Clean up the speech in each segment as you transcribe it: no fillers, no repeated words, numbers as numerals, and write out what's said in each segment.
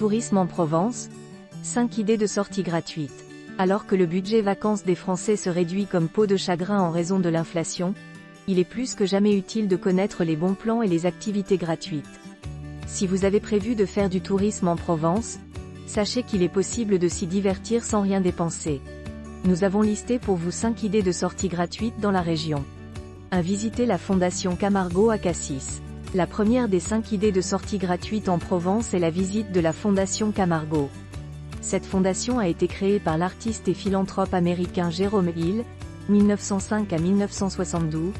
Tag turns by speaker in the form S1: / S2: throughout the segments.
S1: Tourisme en Provence, 5 idées de sorties gratuites. Alors que le budget vacances des Français se réduit comme peau de chagrin en raison de l'inflation, il est plus que jamais utile de connaître les bons plans et les activités gratuites. Si vous avez prévu de faire du tourisme en Provence, sachez qu'il est possible de s'y divertir sans rien dépenser. Nous avons listé pour vous 5 idées de sorties gratuites dans la région. 1. Visiter la Fondation Camargo à Cassis. La première des 5 idées de sorties gratuites en Provence est la visite de la Fondation Camargo. Cette fondation a été créée par l'artiste et philanthrope américain Jérôme Hill, 1905 à 1972,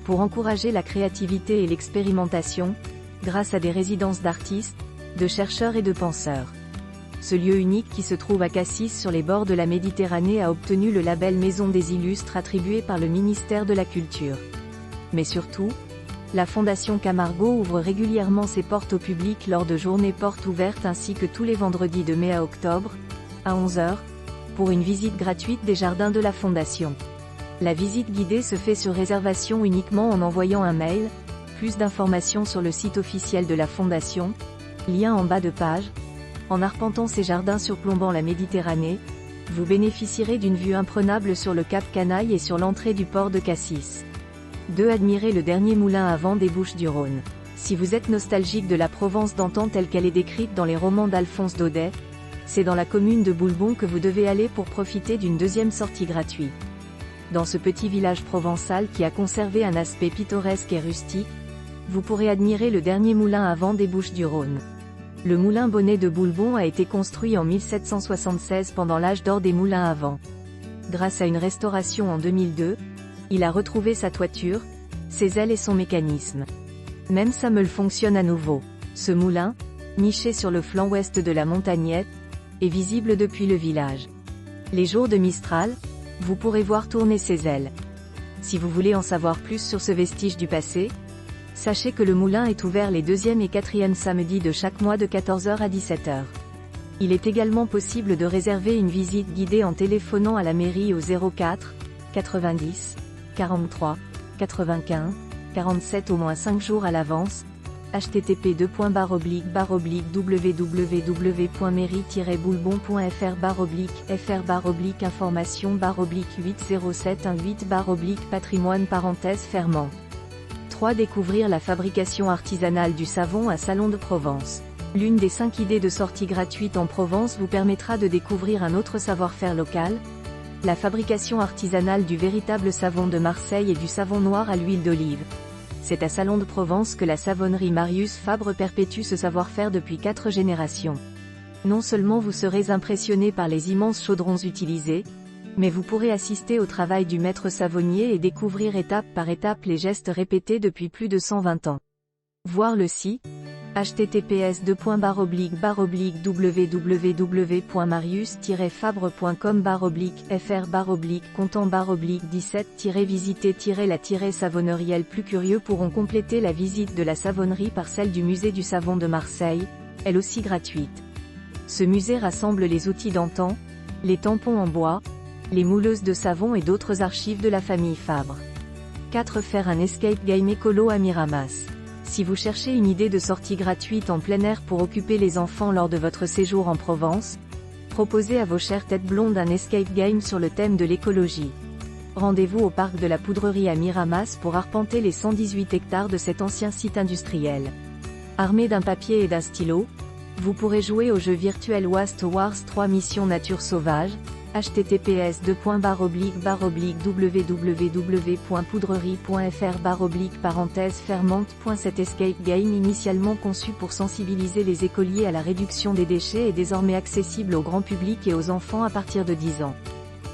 S1: pour encourager la créativité et l'expérimentation, grâce à des résidences d'artistes, de chercheurs et de penseurs. Ce lieu unique qui se trouve à Cassis sur les bords de la Méditerranée a obtenu le label Maison des Illustres attribué par le ministère de la Culture. Mais surtout, la Fondation Camargo ouvre régulièrement ses portes au public lors de journées portes ouvertes ainsi que tous les vendredis de mai à octobre, à 11 h, pour une visite gratuite des jardins de la Fondation. La visite guidée se fait sur réservation uniquement en envoyant un mail. Plus d'informations sur le site officiel de la Fondation, lien en bas de page. En arpentant ces jardins surplombant la Méditerranée, vous bénéficierez d'une vue imprenable sur le Cap Canaille et sur l'entrée du port de Cassis. 2. Admirez le dernier moulin à vent des Bouches-du-Rhône. Si vous êtes nostalgique de la Provence d'antan telle qu'elle est décrite dans les romans d'Alphonse Daudet, c'est dans la commune de Boulbon que vous devez aller pour profiter d'une deuxième sortie gratuite. Dans ce petit village provençal qui a conservé un aspect pittoresque et rustique, vous pourrez admirer le dernier moulin à vent des Bouches-du-Rhône. Le moulin Bonnet de Boulbon a été construit en 1776 pendant l'âge d'or des moulins à vent. Grâce à une restauration en 2002, il a retrouvé sa toiture, ses ailes et son mécanisme. Même sa meule fonctionne à nouveau. Ce moulin, niché sur le flanc ouest de la Montagnette, est visible depuis le village. Les jours de Mistral, vous pourrez voir tourner ses ailes. Si vous voulez en savoir plus sur ce vestige du passé, sachez que le moulin est ouvert les 2e et 4e samedis de chaque mois de 14 h à 17 h. Il est également possible de réserver une visite guidée en téléphonant à la mairie au 04 90 43 95 47 au moins 5 jours à l'avance. http://www.mairie-boulbon.fr/information 80718 patrimoine ferment. 3. Découvrir la fabrication artisanale du savon à Salon de Provence. L'une des 5 idées de sortie gratuite en Provence vous permettra de découvrir un autre savoir-faire local, la fabrication artisanale du véritable savon de Marseille et du savon noir à l'huile d'olive. C'est à Salon de Provence que la savonnerie Marius Fabre perpétue ce savoir-faire depuis 4 générations. Non seulement vous serez impressionné par les immenses chaudrons utilisés, mais vous pourrez assister au travail du maître savonnier et découvrir étape par étape les gestes répétés depuis plus de 120 ans. Voir le site https://www.marius-fabre.com/fr/comptant-17- visiter- la plus curieux pourront compléter la visite de la savonnerie par celle du musée du savon de Marseille, elle aussi gratuite. Ce musée rassemble les outils d'antan, les tampons en bois, les mouleuses de savon et d'autres archives de la famille Fabre. 4. Faire un escape game écolo à Miramas. Si vous cherchez une idée de sortie gratuite en plein air pour occuper les enfants lors de votre séjour en Provence, proposez à vos chères têtes blondes un escape game sur le thème de l'écologie. Rendez-vous au parc de la Poudrerie à Miramas pour arpenter les 118 hectares de cet ancien site industriel. Armé d'un papier et d'un stylo, vous pourrez jouer au jeu virtuel Waste Wars 3 Mission Nature Sauvage, https://www.poudrerie.fr/fermente. Cet escape game initialement conçu pour sensibiliser les écoliers à la réduction des déchets est désormais accessible au grand public et aux enfants à partir de 10 ans.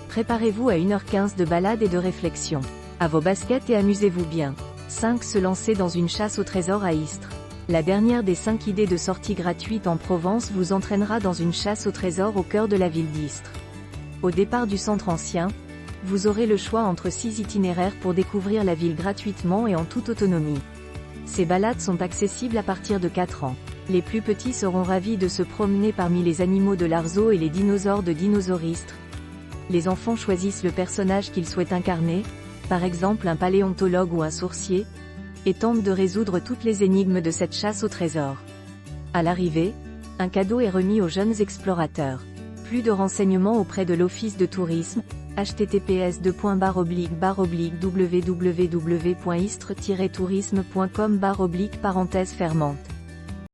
S1: Préparez-vous à 1h15 de balade et de réflexion. À vos baskets et amusez-vous bien. 5. Se lancer dans une chasse au trésor à Istres. La dernière des 5 idées de sortie gratuite en Provence vous entraînera dans une chasse au trésor au cœur de la ville d'Istres. Au départ du centre ancien, vous aurez le choix entre 6 itinéraires pour découvrir la ville gratuitement et en toute autonomie. Ces balades sont accessibles à partir de 4 ans. Les plus petits seront ravis de se promener parmi les animaux de l'Arzo et les dinosaures de Dinosauristres. Les enfants choisissent le personnage qu'ils souhaitent incarner, par exemple un paléontologue ou un sourcier, et tentent de résoudre toutes les énigmes de cette chasse au trésor. À l'arrivée, Un cadeau est remis aux jeunes explorateurs. Plus de renseignements auprès de l'Office de tourisme, https://www.istres-tourisme.com/